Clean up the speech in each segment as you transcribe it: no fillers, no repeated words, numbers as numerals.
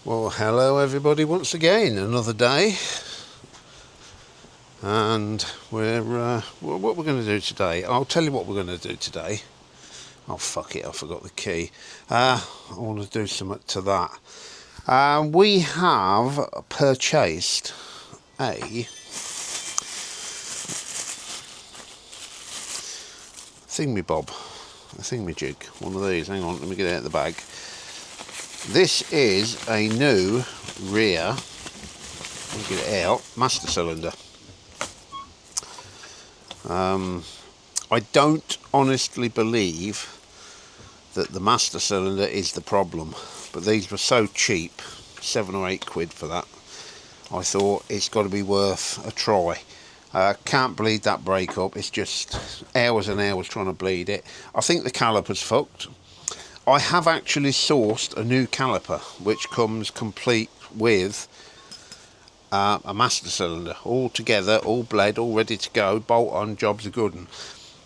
Well, hello everybody once again, another day, and what we're going to do today. I'll tell you what we're going to do today. Oh fuck it, I forgot the key. I want to do something to that. We have purchased a thingamajig, one of these. Hang on, let me get it out of the bag. This is a new rear, let me get it out, master cylinder. I don't honestly believe that the master cylinder is the problem, but these were so cheap, £7 or £8 for that. I thought it's got to be worth a try. Can't bleed that brake up, it's just hours and hours trying to bleed it. I think the caliper's fucked. I have actually sourced a new caliper which comes complete with a master cylinder, all together, all bled, all ready to go, bolt on, jobs are good. And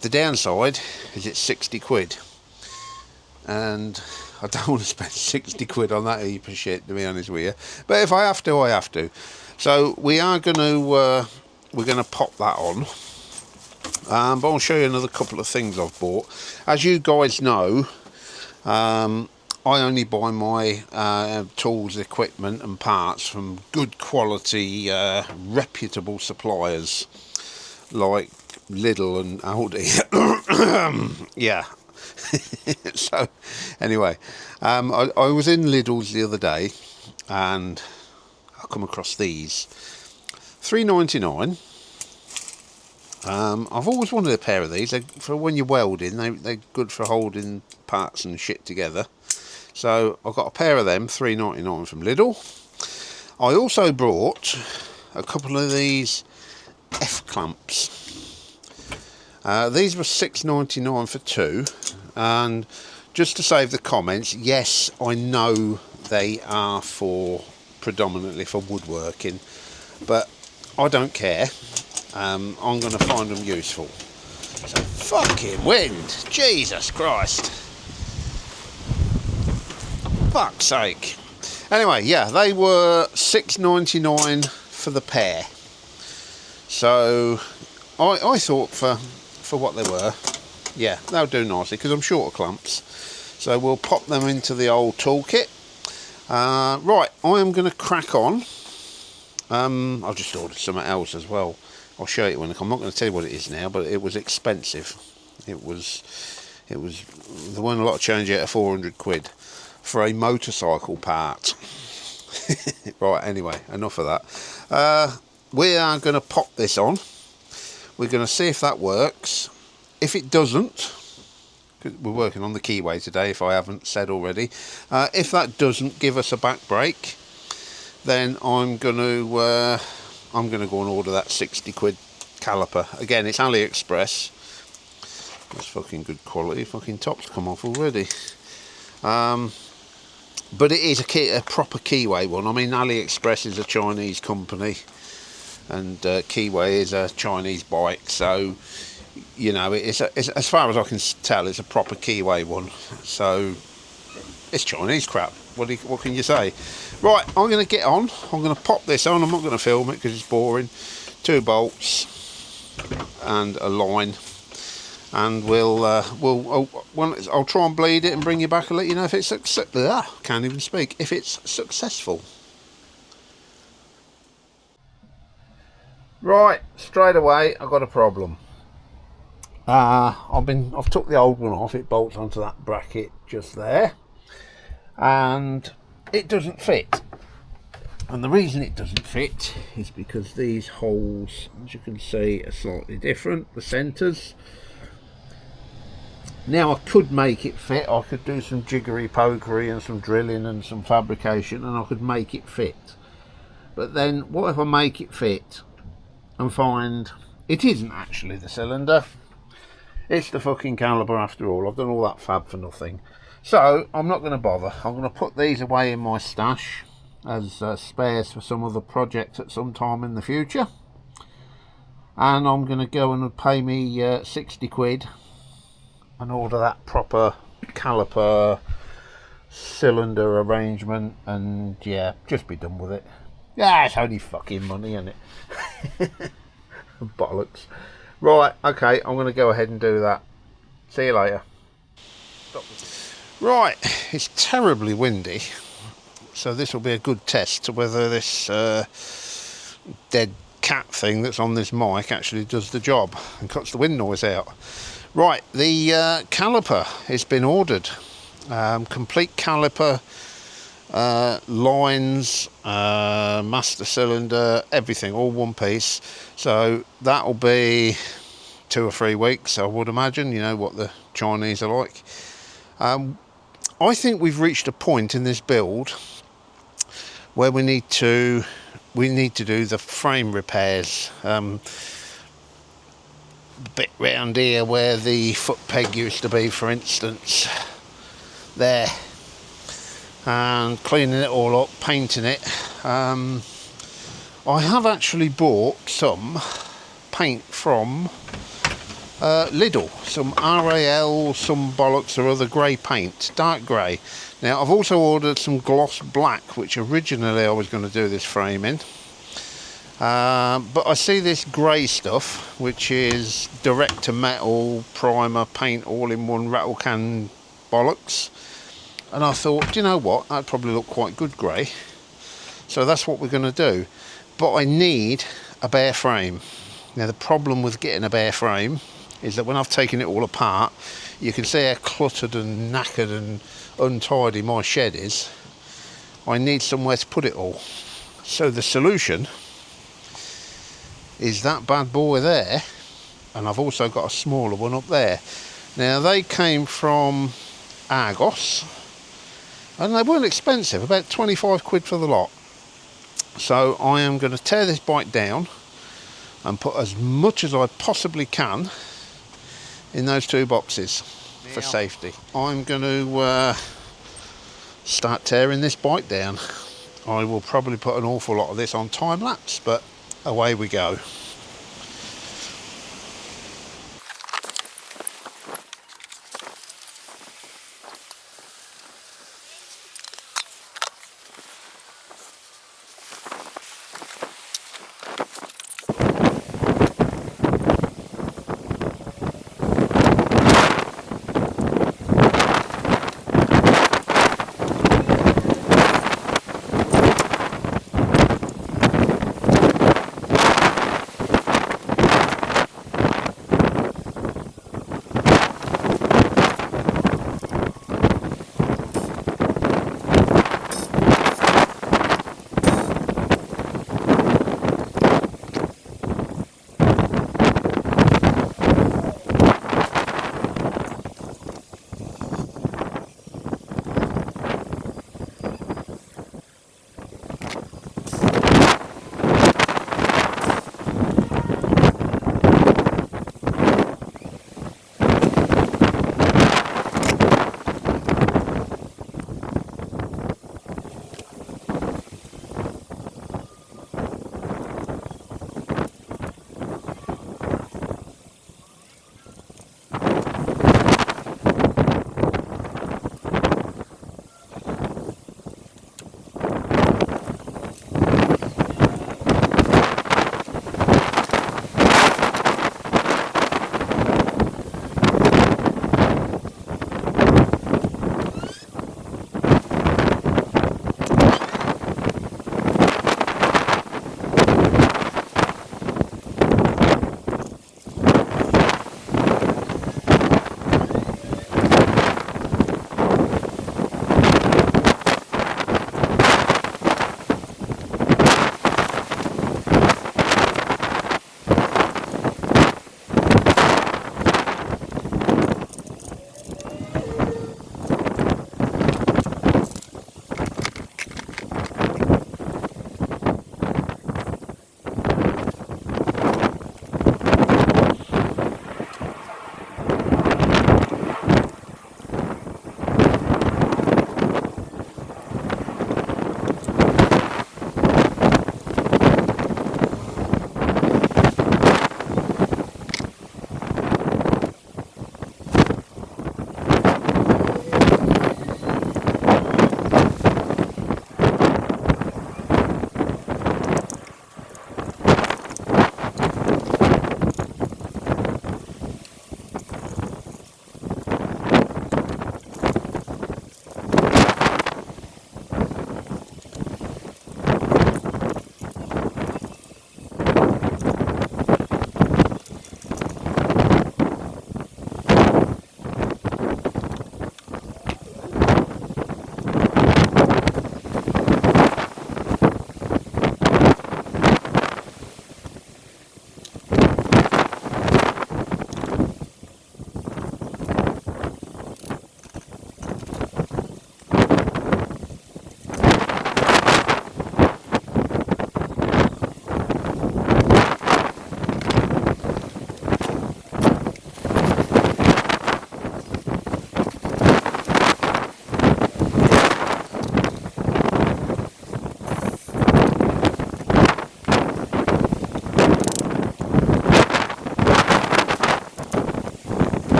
the downside is it's £60, and I don't want to spend £60 on that heap of shit, to be honest with you. But if I have to, I have to. So we are going to we're going to pop that on. But I'll show you another couple of things I've bought. As you guys know, I only buy my tools, equipment and parts from good quality, reputable suppliers like Lidl and Aldi. Yeah. So anyway, I was in Lidl's the other day and I come across these, £3.99. I've always wanted a pair of these. For when you're welding, they're good for holding parts and shit together. So I've got a pair of them, £3.99 from Lidl. I also brought a couple of these F-clamps. These were £6.99 for two, and just to save the comments, yes, I know they are predominantly for woodworking, but I don't care. I'm going to find them useful. So fucking wind, Jesus Christ, fuck's sake. Anyway, yeah, they were £6.99 for the pair. So I thought for what they were, yeah, they'll do nicely because I'm short of clamps. So we'll pop them into the old toolkit. Right, I am going to crack on. I've just ordered something else as well. I'll show you when I come. I'm not going to tell you what it is now, but it was expensive. It was there weren't a lot of change out of £400 for a motorcycle part. Right, anyway, enough of that. We are going to pop this on. We're going to see if that works. If it doesn't, we're working on the Keeway today, if I haven't said already. If that doesn't give us a back brake, then I'm going to go and order that £60 caliper. Again, it's AliExpress. That's fucking good quality. Fucking top's come off already. But it is a proper Keeway one. I mean, AliExpress is a Chinese company, and Keeway is a Chinese bike. So, you know, it's as far as I can tell, it's a proper Keeway one. So, it's Chinese crap. What can you say? Right, I'm going to get on. I'm going to pop this on. I'm not going to film it because it's boring. 2 bolts and a line, and I'll try and bleed it and bring you back and let you know if it's successful. Can't even speak. If it's successful. Right, straight away I've got a problem. I've took the old one off. It bolts onto that bracket just there, and it doesn't fit. And the reason it doesn't fit is because these holes, as you can see, are slightly different, the centres. Now I could make it fit. I could do some jiggery pokery and some drilling and some fabrication, and I could make it fit. But then what if I make it fit and find it isn't actually the cylinder, it's the fucking caliper after all? I've done all that fab for nothing. So I'm not going to bother. I'm going to put these away in my stash as spares for some other project at some time in the future, and I'm going to go and pay me £60 and order that proper caliper cylinder arrangement, and yeah, just be done with it. Yeah, it's only fucking money, isn't it? Bollocks. Right, okay, I'm going to go ahead and do that. See you later. Right, it's terribly windy, so this will be a good test to whether this dead cat thing that's on this mic actually does the job and cuts the wind noise out. Right, the caliper has been ordered. Complete caliper, lines, master cylinder, everything, all one piece. So that'll be 2 or 3 weeks, I would imagine. You know what the Chinese are like. I think we've reached a point in this build where we need to do the frame repairs. Bit round here where the foot peg used to be, for instance, there, and cleaning it all up, painting it. I have actually bought some paint from Lidl, some RAL, some bollocks or other grey paint, dark grey. Now I've also ordered some gloss black, which originally I was going to do this frame in, but I see this grey stuff, which is direct to metal primer paint all in one rattle can bollocks, and I thought, you know what, that'd probably look quite good grey, so that's what we're going to do. But I need a bare frame. Now the problem with getting a bare frame is that when I've taken it all apart, you can see how cluttered and knackered and untidy my shed is. I need somewhere to put it all. So the solution is that bad boy there, and I've also got a smaller one up there. Now they came from Argos, and they weren't expensive, about 25 quid for the lot. So I am going to tear this bike down and put as much as I possibly can in those 2 boxes for safety. I'm going to start tearing this bike down. I will probably put an awful lot of this on time lapse, but away we go.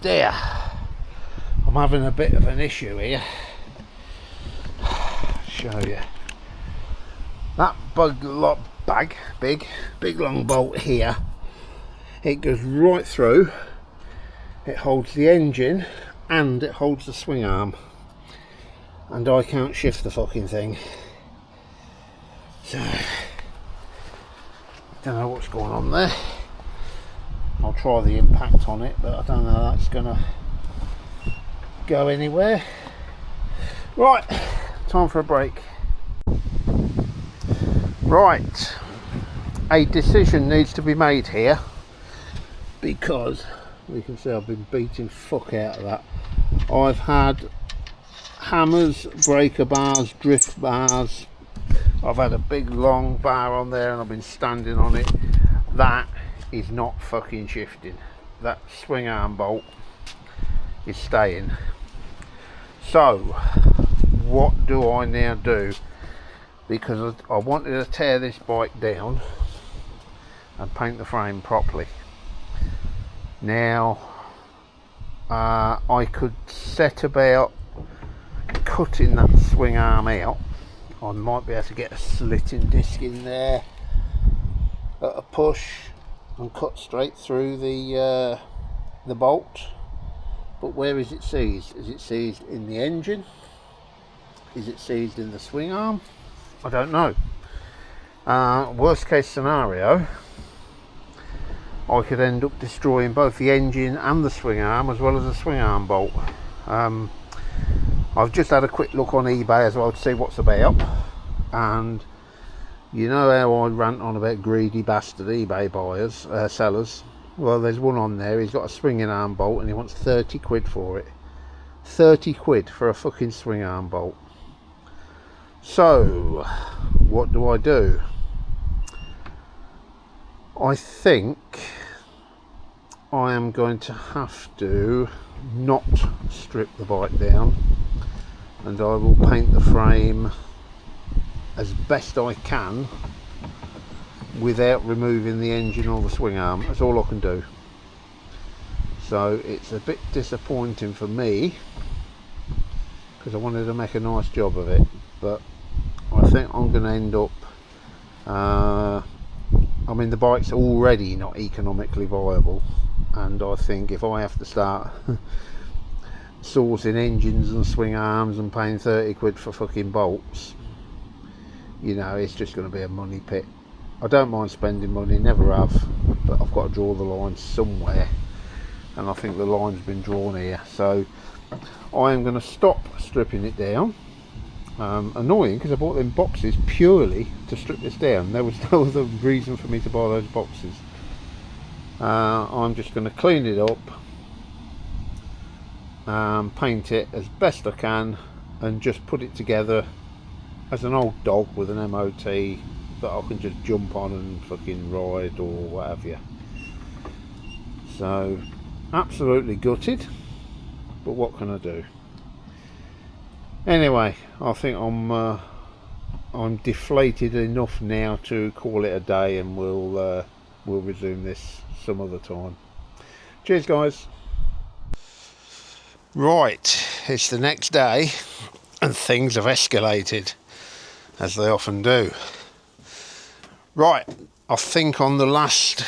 dear, I'm having a bit of an issue here. Show you that big long bolt here. It goes right through. It holds the engine and it holds the swing arm, and I can't shift the fucking thing. So don't know what's going on there. I'll try the impact on it, but I don't know that's gonna go anywhere. Right, time for a break. Right, a decision needs to be made here, because you can see I've been beating fuck out of that. I've had hammers, breaker bars, drift bars. I've had a big long bar on there and I've been standing on it. That is not fucking shifting. That swing arm bolt is staying. So what do I now do? Because I wanted to tear this bike down and paint the frame properly. Now I could set about cutting that swing arm out. I might be able to get a slitting disc in there at a push and cut straight through the bolt. But where is it seized? Is it seized in the engine? Is it seized in the swing arm? I don't know. Worst case scenario, I could end up destroying both the engine and the swing arm, as well as the swing arm bolt. I've just had a quick look on eBay as well to see what's about, and you know how I rant on about greedy bastard eBay buyers, sellers. Well, there's one on there. He's got a swinging arm bolt and he wants 30 quid for it. 30 quid for a fucking swing arm bolt. So what do? I think I am going to have to not strip the bike down, and I will paint the frame as best I can without removing the engine or the swing arm. That's all I can do. So it's a bit disappointing for me, because I wanted to make a nice job of it, but I think I'm going to end up I mean, the bike's already not economically viable, and I think if I have to start sourcing engines and swing arms and paying 30 quid for fucking bolts, you know, it's just going to be a money pit. I don't mind spending money, never have, but I've got to draw the line somewhere, and I think the line's been drawn here. So I am going to stop stripping it down. Annoying, because I bought them boxes purely to strip this down. There was no other reason for me to buy those boxes. I'm just going to clean it up, paint it as best I can, and just put it together as an old dog with an MOT that I can just jump on and fucking ride or what have you. So absolutely gutted, but what can I do? Anyway, I think I'm deflated enough now to call it a day, and we'll resume this some other time. Cheers, guys. Right, it's the next day, and things have escalated, as they often do. Right, I think on the last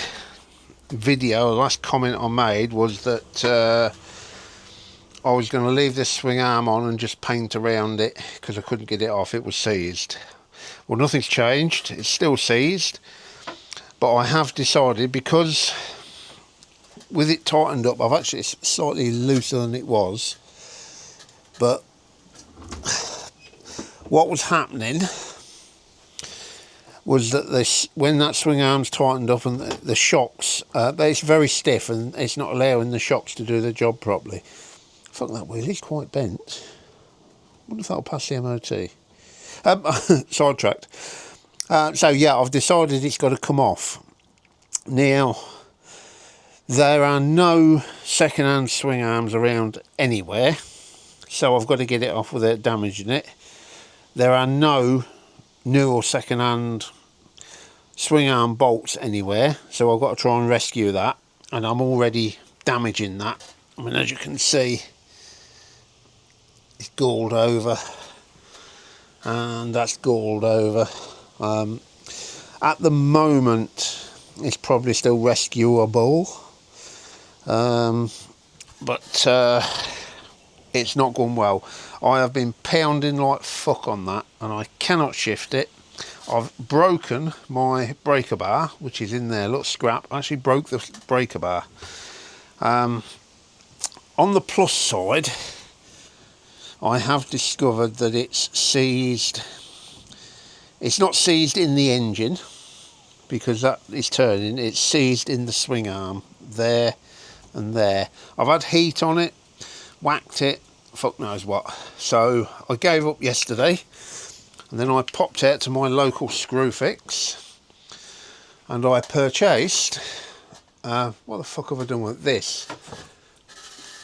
video, the last comment I made was that I was going to leave this swing arm on and just paint around it because I couldn't get it off. It was seized. Well, nothing's changed. It's still seized, but I have decided, because with it tightened up, I've actually, it's slightly looser than it was, but what was happening was that this, when that swing arm's tightened up and the shocks, it's very stiff and it's not allowing the shocks to do the job properly. Fuck, that wheel is quite bent. I wonder if that'll pass the MOT. Sidetracked. So yeah, I've decided it's got to come off. Now, there are no second-hand swing arms around anywhere, so I've got to get it off without damaging it. There are no new or second-hand swing arm bolts anywhere, so I've got to try and rescue that, and I'm already damaging that I mean, as you can see, it's galled over, and that's galled over. At the moment, it's probably still rescuable, but it's not gone well. I have been pounding like fuck on that, and I cannot shift it. I've broken my breaker bar, which is in there. Look, scrap. I actually broke the breaker bar. On the plus side, I have discovered that it's seized. It's not seized in the engine, because that is turning. It's seized in the swing arm, there and there. I've had heat on it, whacked it, fuck knows what. So I gave up yesterday, and then I popped out to my local Screwfix, and I purchased, what the fuck have I done with this?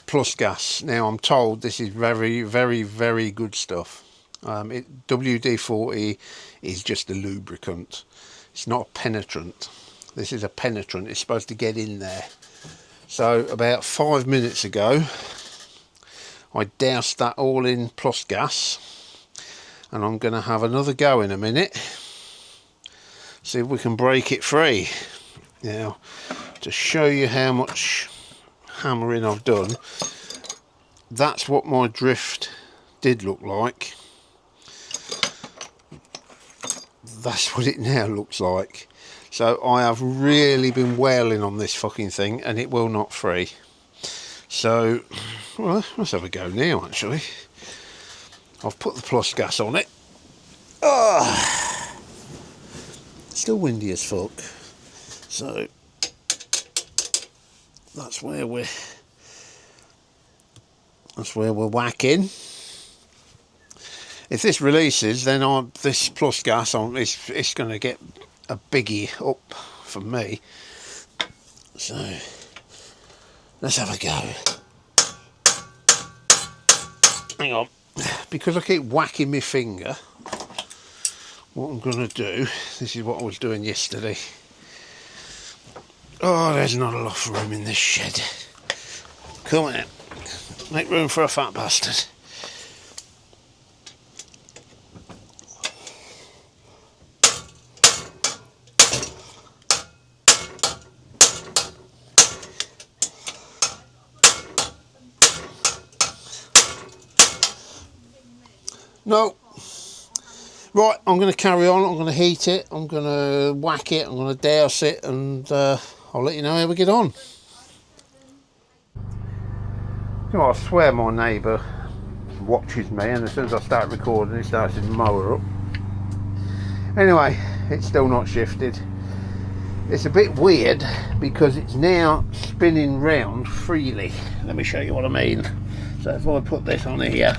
Plus Gas. Now I'm told this is very, very, very good stuff. WD-40 is just a lubricant. It's not a penetrant. This is a penetrant. It's supposed to get in there. So about 5 minutes ago, I doused that all in Plus Gas, and I'm going to have another go in a minute, see if we can break it free. Now, to show you how much hammering I've done, that's what my drift did look like. That's what it now looks like. So I have really been wailing on this fucking thing, and it will not free. So, well, let's have a go now, actually. I've put the Plus Gas on it. Oh, still windy as fuck. So that's where we're whacking. If this releases, then this Plus Gas on it's going to get a biggie up for me. So let's have a go. Hang on. Because I keep whacking my finger, what I'm going to do, this is what I was doing yesterday. Oh, there's not a lot of room in this shed. Come on, make room for a fat bastard. No. Right, I'm going to carry on. I'm going to heat it. I'm going to whack it. I'm going to douse it, and I'll let you know how we get on. You know, I swear my neighbour watches me, and as soon as I start recording, he starts to mow her up. Anyway, it's still not shifted. It's a bit weird because it's now spinning round freely. Let me show you what I mean. So if I put this on here,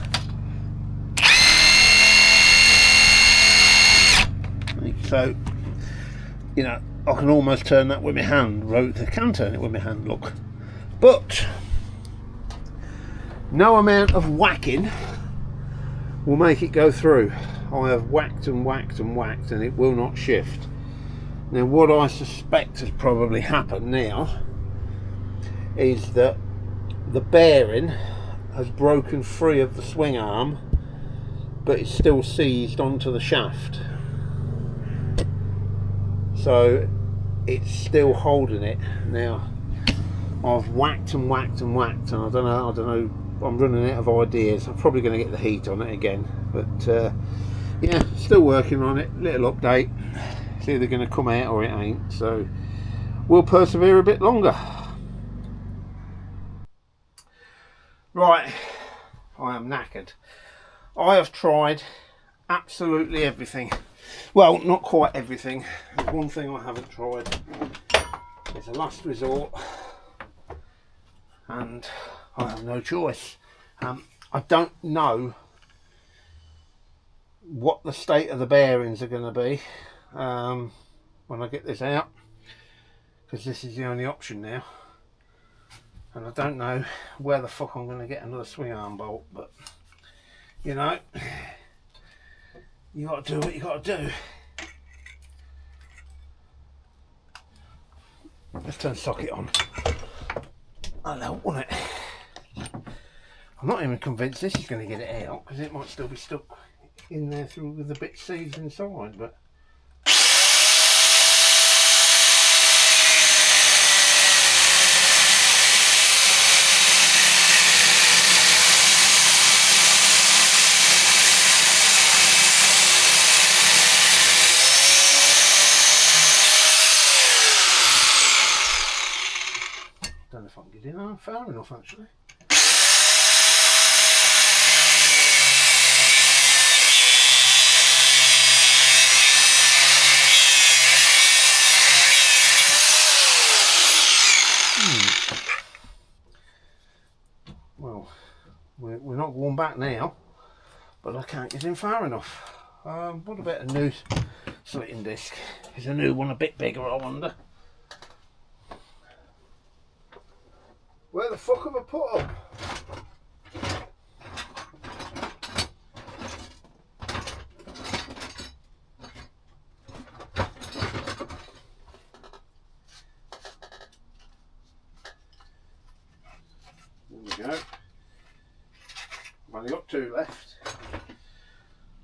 so, you know, I can almost turn that with my hand. I can turn it with my hand, look. But no amount of whacking will make it go through. I have whacked and whacked and whacked, and it will not shift. Now, what I suspect has probably happened now is that the bearing has broken free of the swing arm, but it's still seized onto the shaft. So it's still holding it. Now I've whacked and whacked and whacked, and I don't know, I'm running out of ideas. I'm probably going to get the heat on it again, but yeah, still working on it. Little update. It's either going to come out or it ain't, so we'll persevere a bit longer. Right, I am knackered. I have tried absolutely everything. Well, not quite everything. There's one thing I haven't tried. It's a last resort, and I have no choice. I don't know what the state of the bearings are going to be when I get this out, because this is the only option now, and I don't know where the fuck I'm going to get another swing arm bolt, but you know, you got to do what you got to do. Let's turn socket on. I know, won't it? I'm not even convinced this is going to get it out, because it might still be stuck in there through with the bit seized inside, but I don't know if I can get in far enough actually. Well, we're not going back now, but I can't get in far enough. What about a new slitting disc? Is a new one a bit bigger, I wonder? Where the fuck have I put them? There we go. I've only got 2 left.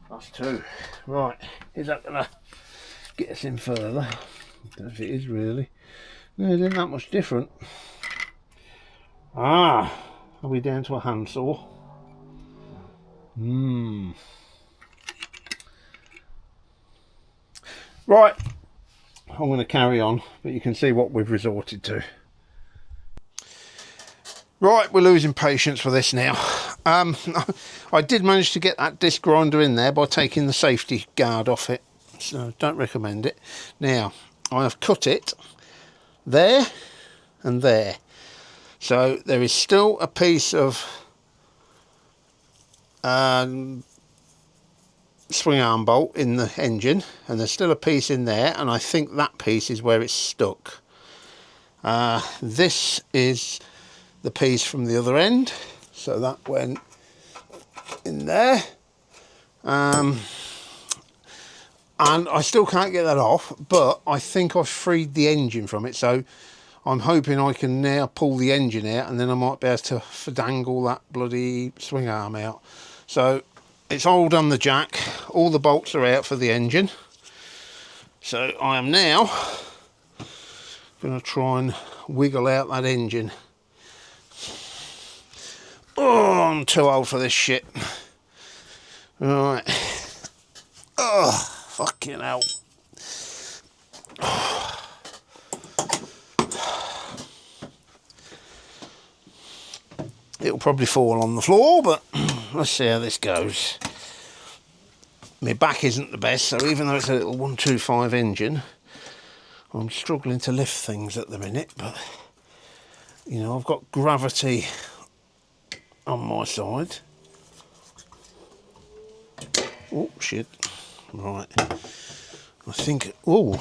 That's 2. Right, is that gonna get us in further? I don't know if it is really. No, it isn't that much different. Ah, are we down to a handsaw? Right, I'm going to carry on, but you can see what we've resorted to. Right, we're losing patience for this now. I did manage to get that disc grinder in there by taking the safety guard off it, so don't recommend it. Now, I have cut it there and there. So there is still a piece of swing arm bolt in the engine, and there's still a piece in there, and I think that piece is where it's stuck. This is the piece from the other end, so that went in there, and I still can't get that off, but I think I've freed the engine from it, so I'm hoping I can now pull the engine out, and then I might be able to dangle that bloody swing arm out. So it's all done the jack, all the bolts are out for the engine, so I am now going to try and wiggle out that engine. Oh, I'm too old for this shit. Right. Oh, fucking hell. It'll probably fall on the floor, but let's see how this goes. My back isn't the best, so even though it's a little 125 engine, I'm struggling to lift things at the minute, but you know, I've got gravity on my side. Oh shit. Right. I think, oh,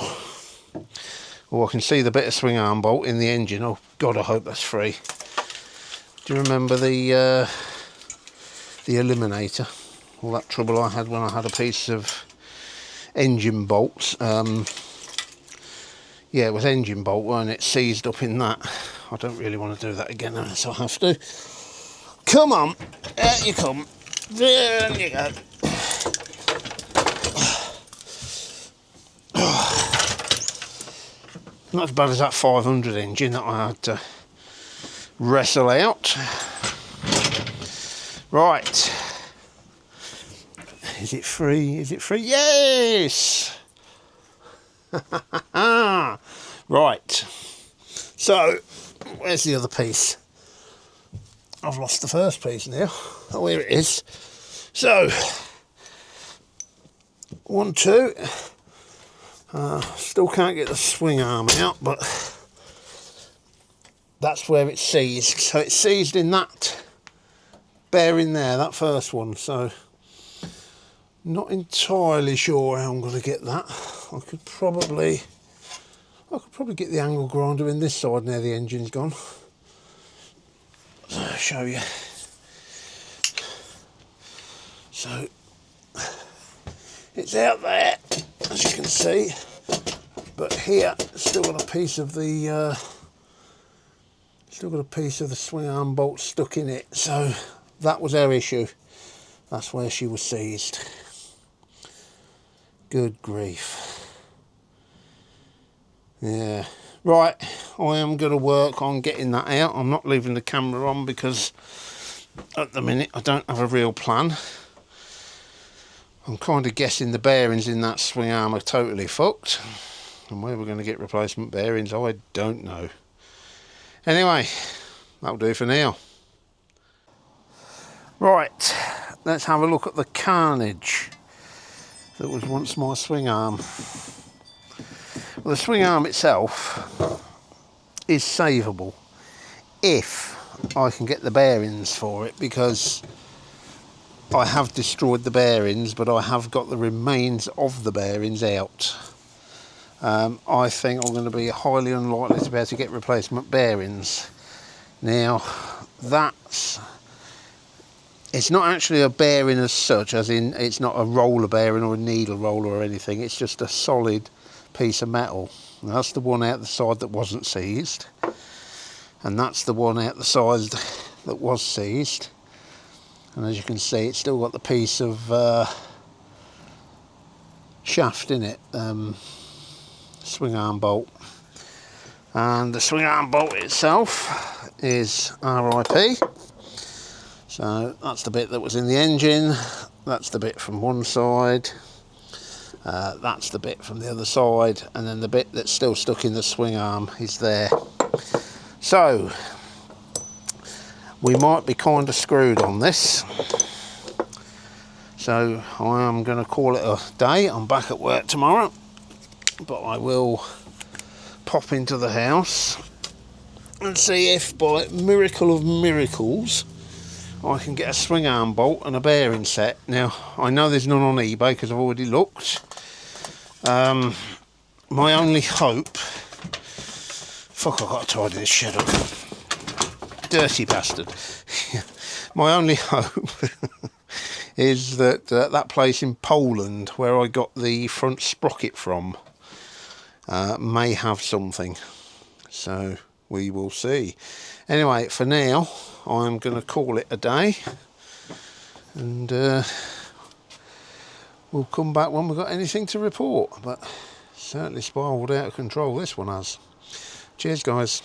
I can see the bit of swing arm bolt in the engine. Oh God, I hope that's free. Do you remember the eliminator? All that trouble I had when I had a piece of engine bolts. Yeah, it was engine bolt, weren't it? Seized up in that. I don't really want to do that again unless I have to. Come on, out you come. There you go. Not as bad as that 500 engine that I had to wrestle out. Right. Is it free? Is it free? Yes! Right. So, where's the other piece? I've lost the first piece now. Oh, here it is. So, 1, 2. Still can't get the swing arm out, but that's where it's seized. So it's seized in that bearing there, that first one. So not entirely sure how I'm going to get that. I could probably get the angle grinder in this side now the engine's gone. So I'll show you. So it's out there, as you can see, but here still got a piece of the swing arm bolt stuck in it. So that was her issue. That's where she was seized. Good grief. Yeah. Right, I am going to work on getting that out. I'm not leaving the camera on because at the minute I don't have a real plan. I'm kind of guessing the bearings in that swing arm are totally fucked. And where we're going to get replacement bearings, I don't know. Anyway, that'll do for now. Right, let's have a look at the carnage that was once my swing arm. Well, the swing arm itself is savable if I can get the bearings for it, because I have destroyed the bearings, but I have got the remains of the bearings out. I think I'm going to be highly unlikely to be able to get replacement bearings. Now, it's not actually a bearing as such, as in it's not a roller bearing or a needle roller or anything. It's just a solid piece of metal. And that's the one out the side that wasn't seized, and that's the one out the side that was seized. And as you can see, it's still got the piece of shaft in it, swing arm bolt. And the swing arm bolt itself is RIP. So that's the bit that was in the engine, that's the bit from one side, that's the bit from the other side, and then the bit that's still stuck in the swing arm is there. So we might be kind of screwed on this. So I am going to call it a day. I'm back at work tomorrow, but I will pop into the house and see if by miracle of miracles I can get a swing arm bolt and a bearing set. Now, I know there's none on eBay because I've already looked. My only hope... Fuck, I've got to tidy this shed up. Dirty bastard. My only hope is that that place in Poland where I got the front sprocket from may have something. So we will see. Anyway, for now, I'm going to call it a day, and we'll come back when we've got anything to report. But certainly spiraled out of control, this one has. Cheers, guys.